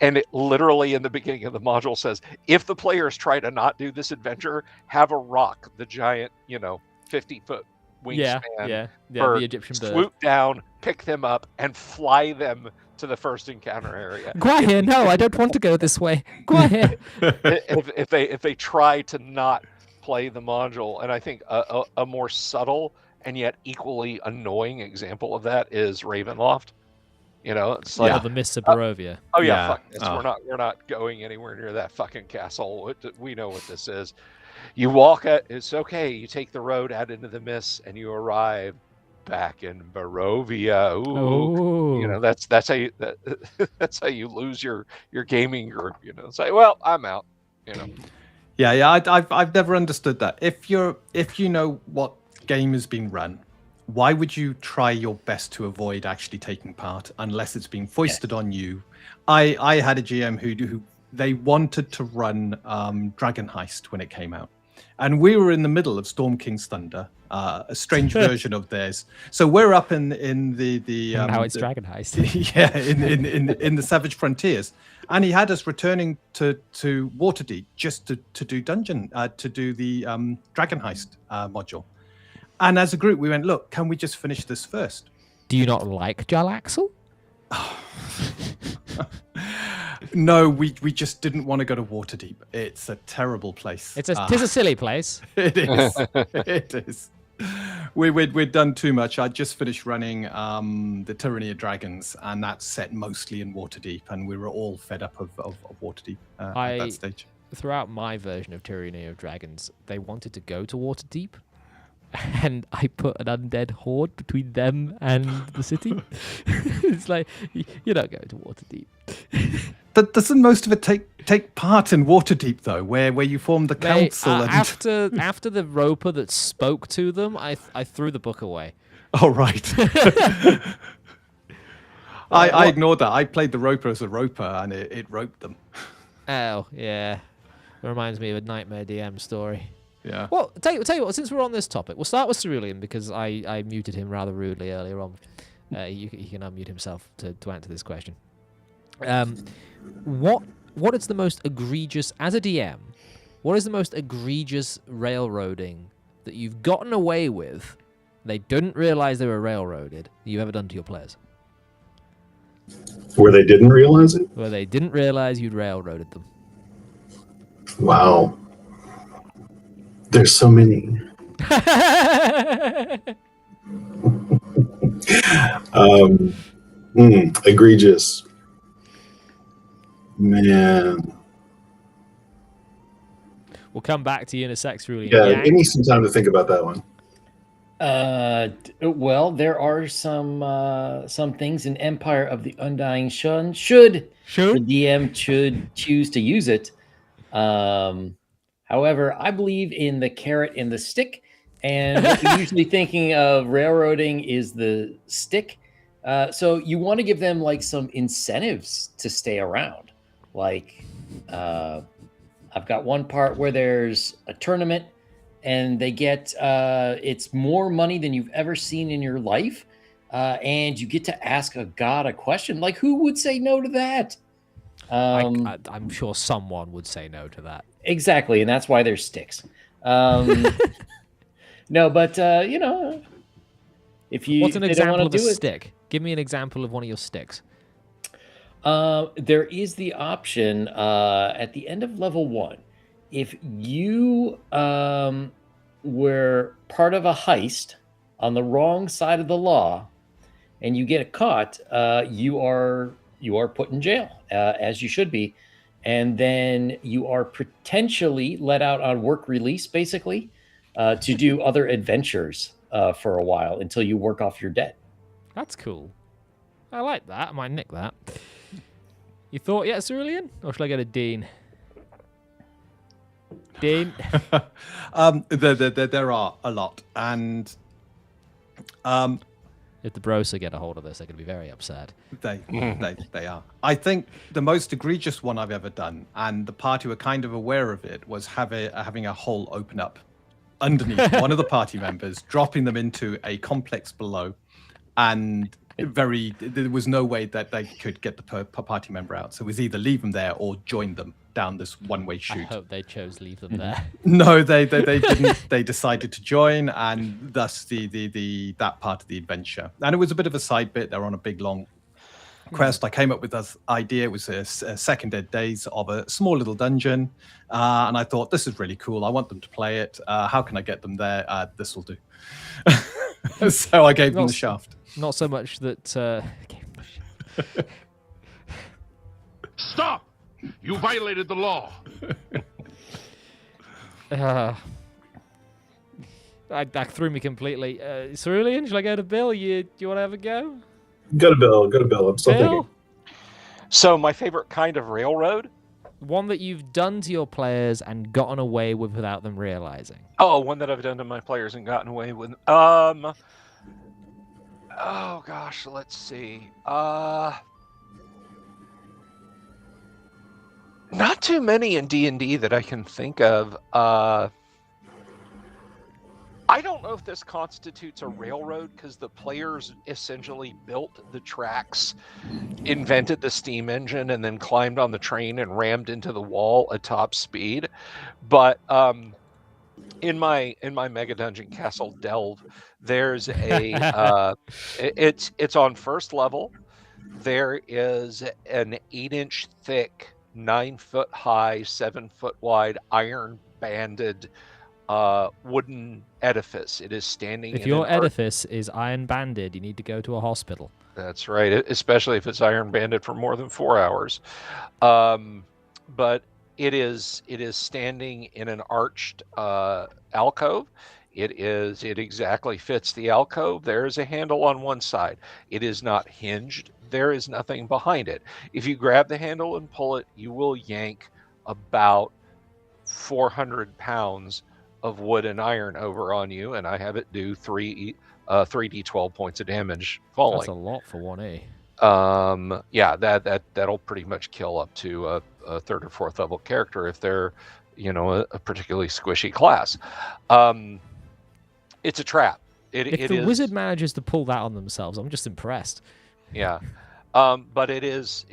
and it literally in the beginning of the module says, if the players try to not do this adventure, have a rock, the giant, 50-foot wingspan yeah, bird, the Egyptian bird. Swoop down, pick them up, and fly them to the first encounter area. Gwahir, no, I don't want to go this way. Gwahir. if they try to not play the module, and I think a more subtle and yet equally annoying example of that is Ravenloft. It's like the Mists of Barovia. Fuck this. We're not going anywhere near that fucking castle. We know what this is. You walk it's okay. You take the road out into the mists, and you arrive back in Barovia. Ooh. That's how you that's how you lose your gaming group. Say, well, I'm out. Yeah. I've never understood that. If you know what game has been run, why would you try your best to avoid actually taking part unless it's been foisted on you? I had a GM who they wanted to run Dragon Heist when it came out, and we were in the middle of Storm King's Thunder, a strange version of theirs. So we're up in the now it's Dragon Heist. Yeah, in the Savage Frontiers, and he had us returning to Waterdeep just to do the Dragon Heist module. And as a group, we went, look, can we just finish this first? Do you not like Jalaxle? No, we just didn't want to go to Waterdeep. It's a terrible place. It's a silly place. It is. It is. We'd done too much. I just finished running the Tyranny of Dragons, and that's set mostly in Waterdeep, and we were all fed up of Waterdeep at that stage. Throughout my version of Tyranny of Dragons, they wanted to go to Waterdeep, and I put an undead horde between them and the city. It's like, you're not going to Waterdeep. But doesn't most of it take part in Waterdeep, though, where you form the council? After the roper that spoke to them, I threw the book away. Oh, right. I ignored that. I played the roper as a roper, and it roped them. Oh, yeah. It reminds me of a Nightmare DM story. Yeah. Well, tell you what, since we're on this topic, we'll start with Cerulean, because I muted him rather rudely earlier on. He can unmute himself to answer this question. What is the most egregious, as a DM, what is the most egregious railroading that you've gotten away with, they didn't realize they were railroaded, you've ever done to your players? Where they didn't realize it? Where they didn't realize you'd railroaded them. Wow. There's so many. Egregious. Man. We'll come back to you in a sec, Cerulean. Yeah, give me some time to think about that one. Well, there are some things in Empire of the Undying Sun. Should the DM choose to use it. However, I believe in the carrot and the stick, and what you're usually thinking of railroading is the stick. So you want to give them like some incentives to stay around. Like, I've got one part where there's a tournament, and they get it's more money than you've ever seen in your life, and you get to ask a god a question. Like, who would say no to that? I'm sure someone would say no to that. Exactly, and that's why there's sticks. No, but if you what's an example of a stick? stick? Give me an example of one of your sticks. There is the option at the end of level 1. If you were part of a heist on the wrong side of the law, and you get caught, you are put in jail, as you should be, and then you are potentially let out on work release, basically, to do other adventures for a while until you work off your debt. That's cool. I like that. I might nick that. You thought yet, Cerulean? Or should I get a Dean? Dean? There are a lot. And if the Brosa get a hold of this, they're going to be very upset. They are. I think the most egregious one I've ever done, and the party were kind of aware of it, was having a hole open up underneath one of the party members, dropping them into a complex below, and there was no way that they could get the party member out. So it was either leave them there or join them down this one-way chute. I hope they chose leave them there. No, they didn't. They decided to join, and thus that part of the adventure. And it was a bit of a side bit. They're on a big long quest. I came up with this idea. It was a second ed days of a small little dungeon, and I thought, this is really cool. I want them to play it. How can I get them there? This will do. So I gave them the shaft. Not so much that. Stop! You violated the law. That threw me completely. Cerulean, shall I go to Bill? Do you want to have a go? Go to Bill. I'm still thinking. So my favorite kind of railroad? One that you've done to your players and gotten away with without them realizing. Oh, one that I've done to my players and gotten away with. Oh gosh, let's see. Not too many in D&D that I can think of. I don't know if this constitutes a railroad because the players essentially built the tracks, invented the steam engine, and then climbed on the train and rammed into the wall at top speed. But in my Mega Dungeon Castle Delve, there's a it's on first level. There is an 8-inch thick, 9-foot high, 7-foot wide, iron banded wooden edifice. It is standing. If your edifice is iron banded, you need to go to a hospital. That's right, especially if it's iron banded for more than 4 hours. But it is standing in an arched alcove. It exactly fits the alcove. There is a handle on one side. It is not hinged. There is nothing behind it. If you grab the handle and pull it, you will yank about 400 pounds of wood and iron over on you, and I have it do 3d12 points of damage falling. That's a lot for 1A. Yeah, that'll pretty much kill up to a third or fourth level character if they're, a particularly squishy class. It's a trap. If the wizard manages to pull that on themselves, I'm just impressed. Yeah, but it is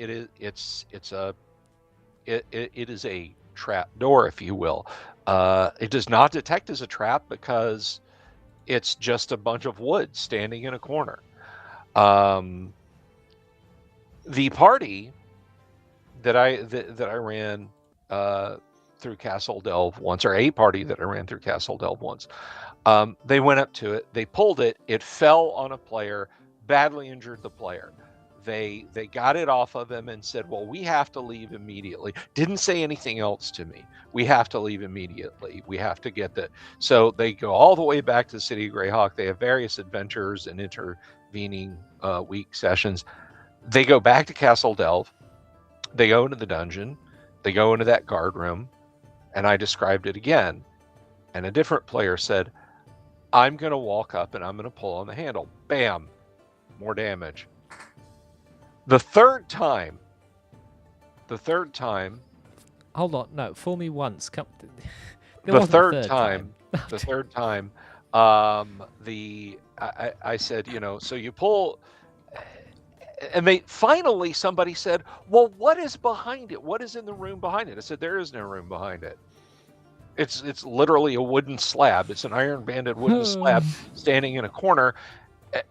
a trap door, if you will. It does not detect as a trap because it's just a bunch of wood standing in a corner. The party that I ran through Castle Delve once, or a party that I ran through Castle Delve once, they went up to it, they pulled it, it fell on a player, badly injured the player. They got it off of him and said, well, we have to leave immediately. Didn't say anything else to me. We have to leave immediately. We have to get that. So they go all the way back to the city of Greyhawk. They have various adventures and intervening week sessions. They go back to Castle Delve. They go into the dungeon. They go into that guard room. And I described it again. And a different player said, I'm going to walk up and I'm going to pull on the handle. Bam. More damage. The third time. Hold on, no, fool me once. The third time. I said, so you pull, and somebody said, well, what is behind it? What is in the room behind it? I said, there is no room behind it. It's literally a wooden slab. It's an iron banded wooden slab standing in a corner.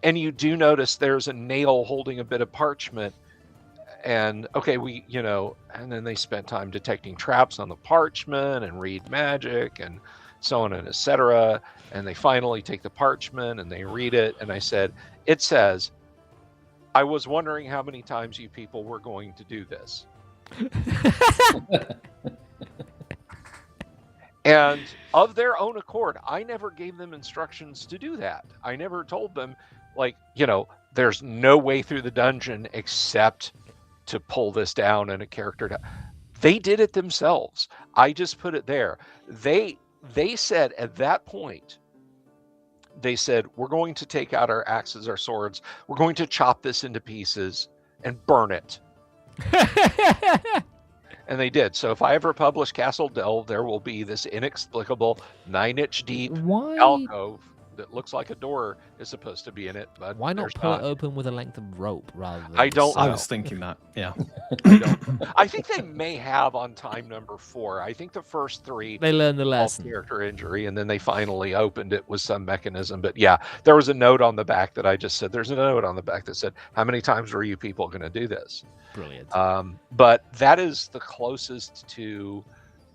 And you do notice there's a nail holding a bit of parchment. And and then they spent time detecting traps on the parchment and read magic and so on and etc. And they finally take the parchment and they read it. And I said, it says, I was wondering how many times you people were going to do this. And of their own accord, I never gave them instructions to do that. I never told them, there's no way through the dungeon except to pull this down and a character down. They did it themselves. I just put it there. They said at that point, they said, we're going to take out our axes, our swords. We're going to chop this into pieces and burn it. And they did. So if I ever publish Castle Delve, there will be this inexplicable 9-inch deep alcove that looks like a door is supposed to be in it. But why not pull it open with a length of rope rather than... I don't know. I was thinking that, yeah. I think they may have on time number 4. I think the first 3... They learned the lesson. Character injury, and then they finally opened it with some mechanism. But yeah, there was a note on the back that I just said, there's a note on the back that said, how many times were you people going to do this? Brilliant. But that is the closest to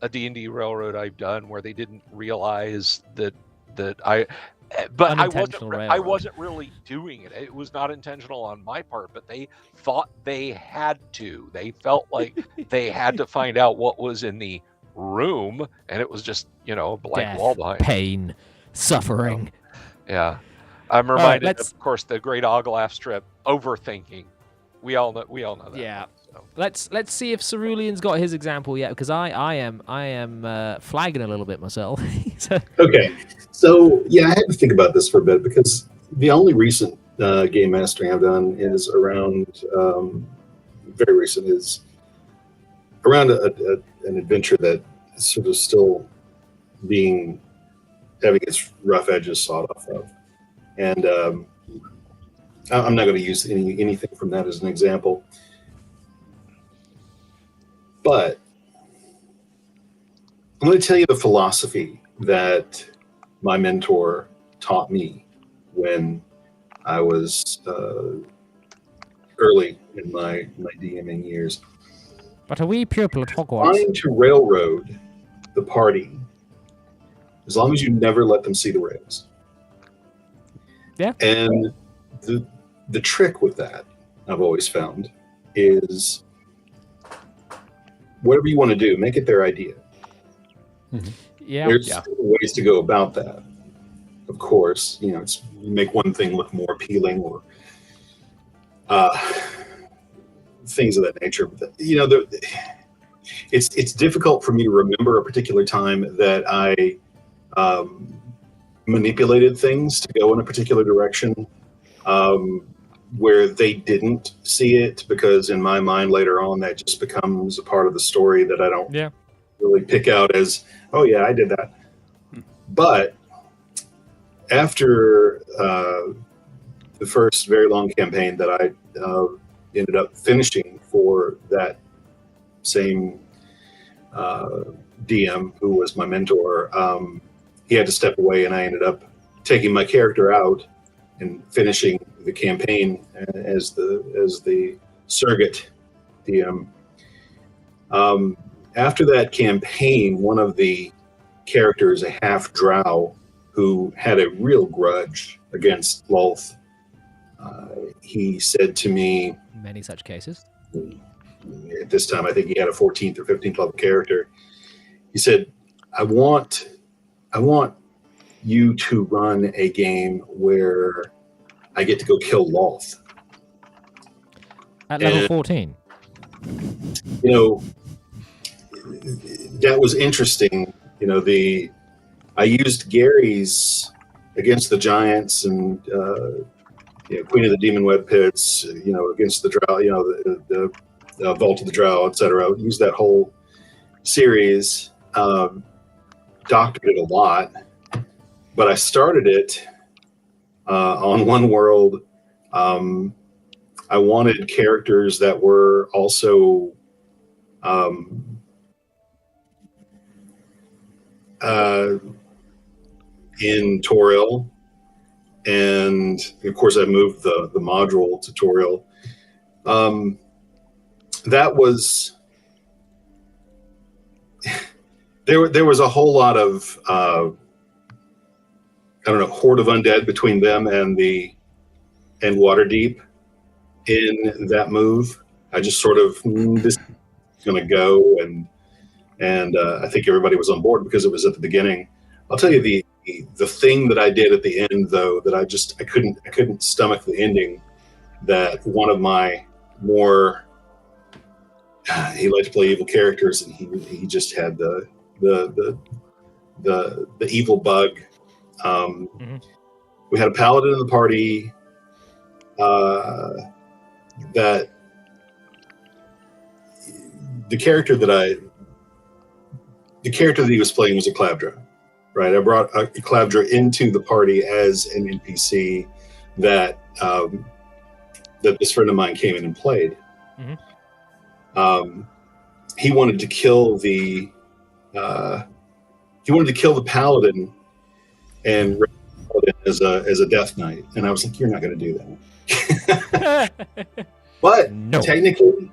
a D&D railroad I've done where they didn't realize that I... But I wasn't really doing it. It was not intentional on my part, but they thought they had to. They felt like they had to find out what was in the room, and it was just, a blank Death, wall behind. Pain, suffering. Yeah. I'm reminded, of course, the great Oglaf strip, overthinking. We all know that. Yeah. So. Let's see if Cerulean's got his example yet, because I am flagging a little bit myself. Okay, so yeah, I had to think about this for a bit because the only recent game mastering I've done is around very recent is around an adventure that is sort of still having its rough edges sawed off of, and I'm not going to use anything from that as an example. But I'm going to tell you the philosophy that my mentor taught me when I was early in my DMing years. But a wee pupil at Hogwarts. Trying to railroad the party as long as you never let them see the rails. Yeah. And the trick with that, I've always found, is whatever you want to do, make it their idea. Mm-hmm. Yeah. There's ways to go about that. Of course, you make one thing look more appealing or things of that nature. But it's difficult for me to remember a particular time that I manipulated things to go in a particular direction where they didn't see it, because in my mind later on that just becomes a part of the story that I don't really pick out as, oh yeah, I did that. But after the first very long campaign that I ended up finishing for that same DM who was my mentor, he had to step away, and I ended up taking my character out and finishing the campaign as the surrogate DM. After that campaign, one of the characters, a half drow who had a real grudge against Lolth, he said to me, many such cases. At this time, I think he had a 14th or 15th level character. He said, I want you to run a game where I get to go kill Lolth. At level 14? That was interesting. I used Gary's against the Giants and Queen of the Demon Web Pits, against the Drow, the Vault of the Drow, etc. Used that whole series, doctored it a lot, but I started it on one world. I wanted characters that were also in Toril, and of course I moved the module to Toril. That was there was a whole lot of horde of undead between them and Waterdeep in that move. I just sort of this is going to go, and I think everybody was on board because it was at the beginning. I'll tell you the thing that I did at the end, though, that I couldn't stomach the ending, that one of my more he liked to play evil characters, and he just had the evil bug. We had a paladin in the party that the character that he was playing was a Clavdra, right? I brought a Clavdra into the party as an NPC that this friend of mine came in and played. He wanted to kill the paladin and as a death knight, and I was like, "You're not going to do that." But No. technically,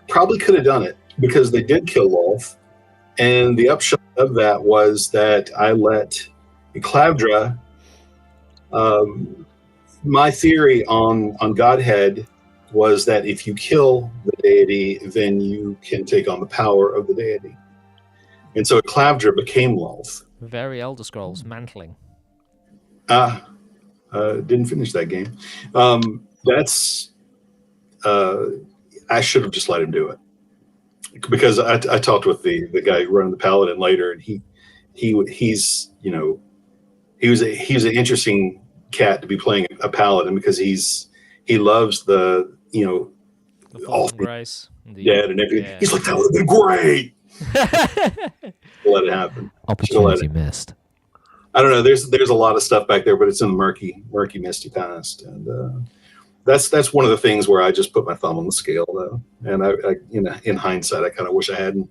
probably could have done it because they did kill Lolth, and the upshot of that was that I let Clavdra. My theory on Godhead was that if you kill the deity, then you can take on the power of the deity. And so Clavdra became Lolth. Very Elder Scrolls, mantling. Didn't finish that game. I should have just let him do it. Because I talked with the guy running the Paladin later, and he's an interesting cat to be playing a Paladin because he loves the Fall from Grace. Dead and everything. Yeah. He's like, that would have been great. Let it happen. Opportunity missed. I don't know. There's a lot of stuff back there, but it's in the murky, misty past, and that's one of the things where I just put my thumb on the scale, though. And I in hindsight, I kind of wish I hadn't.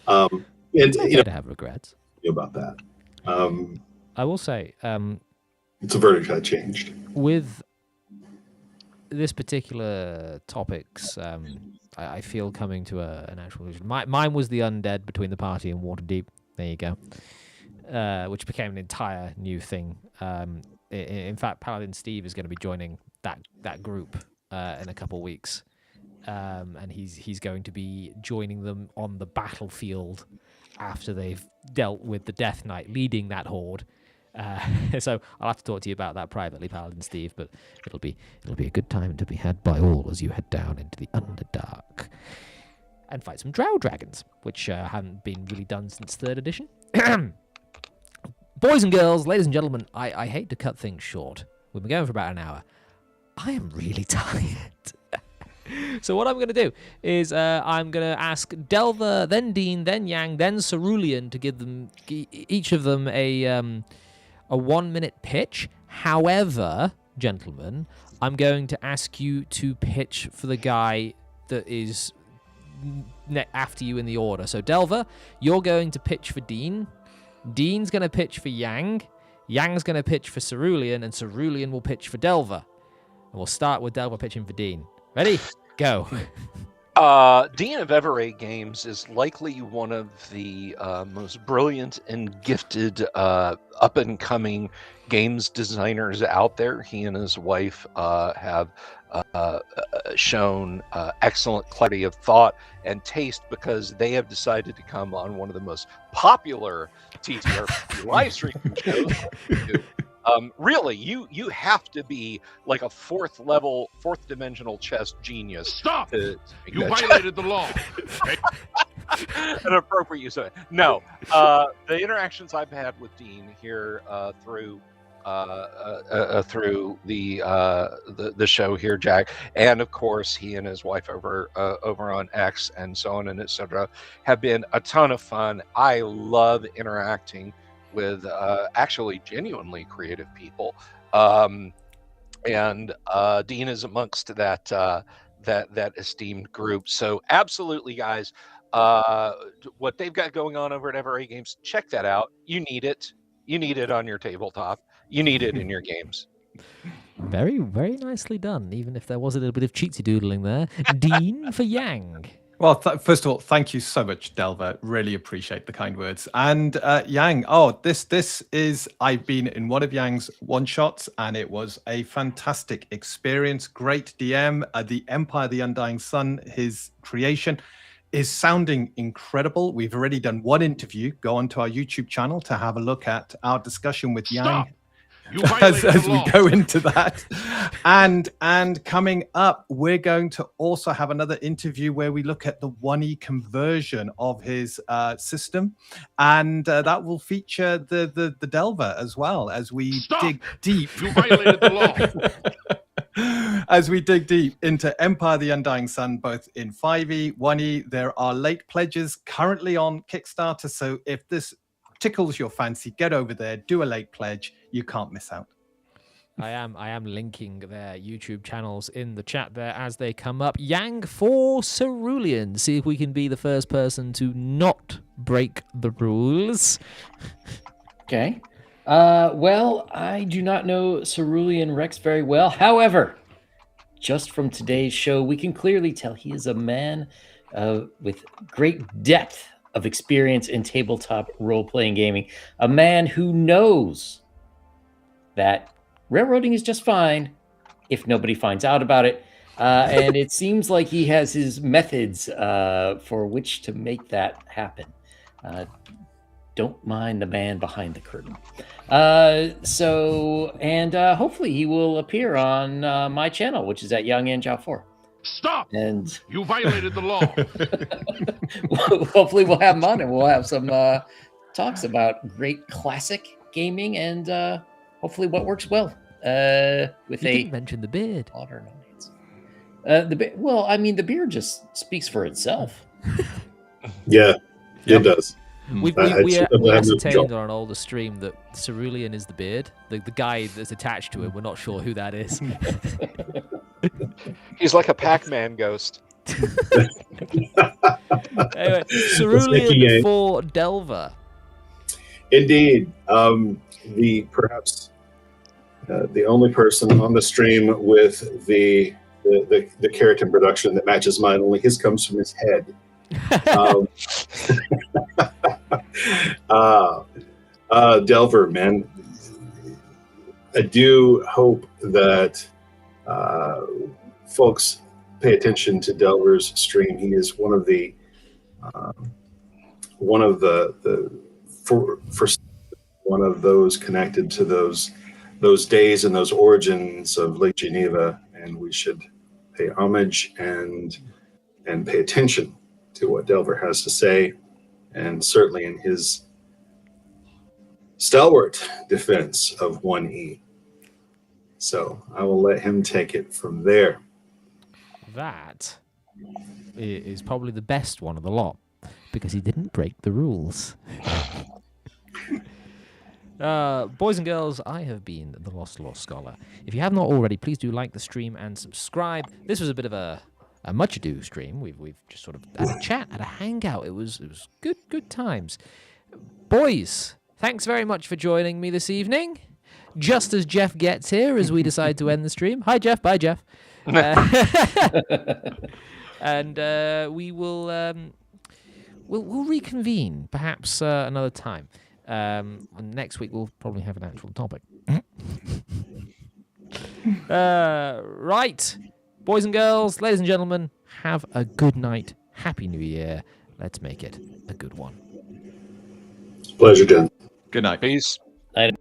And to have regrets about that. I will say, it's a verdict I changed with this particular topics. I feel coming to an actual conclusion. Mine was the undead between the party and Waterdeep. There you go. Which became an entire new thing. In fact, Paladin Steve is going to be joining that group in a couple of weeks, and he's going to be joining them on the battlefield after they've dealt with the Death Knight, leading that horde. So I'll have to talk to you about that privately, Paladin Steve. But it'll be a good time to be had by all as you head down into the Underdark and fight some drow dragons, which haven't been really done since 3rd edition. Boys and girls, ladies and gentlemen, I hate to cut things short. We've been going for about an hour. I am really tired. So what I'm going to do is I'm going to ask Delver, then Dean, then Yang, then Cerulean to give them each of them a 1-minute pitch. However, gentlemen, I'm going to ask you to pitch for the guy that is after you in the order. So Delver, you're going to pitch for Dean. Dean's going to pitch for Yang. Yang's going to pitch for Cerulean, and Cerulean will pitch for Delver. And we'll start with Delver pitching for Dean. Ready? Go. Dean of Everay Games is likely one of the most brilliant and gifted up-and-coming games designers out there. He and his wife have shown excellent clarity of thought and taste because they have decided to come on one of the most popular TTRPG live streaming shows. Really, you have to be like a fourth dimensional chess genius. Stop! You violated the law. An appropriate use of it. No, the interactions I've had with Dean here through the show here, Jack, and of course he and his wife over on X and so on and etc. have been a ton of fun. I love interacting with actually genuinely creative people, and Dean is amongst that esteemed group. So absolutely, guys, what they've got going on over at Everay Games, check that out. You need it. You need it on your tabletop. You need it in your games. Very, very nicely done, even if there was a little bit of cheatsy doodling there. Dean for Yang. Well, first of all, thank you so much, Delver. Really appreciate the kind words. And Yang, this is, I've been in one of Yang's one-shots, and it was a fantastic experience. Great DM. The Empire, the Undying Sun, his creation is sounding incredible. We've already done one interview. Go onto our YouTube channel to have a look at our discussion with Yang. as we go into that. And coming up, we're going to also have another interview where we look at the 1E conversion of his system, and that will feature the Delver as well as we dig deep. You violated the law. As we dig deep into Empire: The Undying Sun, both in 5e, 1e, there are late pledges currently on Kickstarter. So if this tickles your fancy, get over there, do a late pledge. You can't miss out. I am linking their YouTube channels in the chat there as they come up. Yang for Cerulean. See if we can be the first person to not break the rules. Okay. Well, I do not know Cerulean Rex very well. However, just from today's show, we can clearly tell he is a man with great depth of experience in tabletop role-playing gaming. A man who knows that railroading is just fine if nobody finds out about it. And it seems like he has his methods for which to make that happen. Don't mind the man behind the curtain. Hopefully he will appear on my channel, which is at Young Anjao 4. Stop! And You violated the law. hopefully we'll have him on and we'll have some talks about great classic gaming and hopefully what works well with You didn't mention the beard. modern audience. Well, I mean, the beard just speaks for itself. Yeah, it does. We ascertained on an older stream that Cerulean is the beard. The guy that's attached to it, we're not sure who that is. He's like a Pac-Man ghost. Anyway, Cerulean for Delver. Indeed. Perhaps the only person on the stream with the keratin production that matches mine, only his comes from his head. Delver, man, I do hope that folks pay attention to Delver's stream. He is one of the one of those connected to those days and those origins of Lake Geneva, and we should pay homage and pay attention to what Delver has to say, and certainly in his stalwart defense of 1E. So I will let him take it from there. That is probably the best one of the lot because he didn't break the rules. Boys and girls, I have been the Lost Scholar. If you have not already, please do like the stream and subscribe. This was a bit of a much ado stream. We've just sort of had a chat, had a hangout. It was good times. Boys, thanks very much for joining me this evening. Just as Jeff gets here, as we decide to end the stream. Hi, Jeff. Bye, Jeff. And we will we'll reconvene perhaps another time. And next week we'll probably have an actual topic. Right. Boys and girls, ladies and gentlemen, have a good night. Happy New Year. Let's make it a good one. Pleasure, Jen. Good night. Peace. I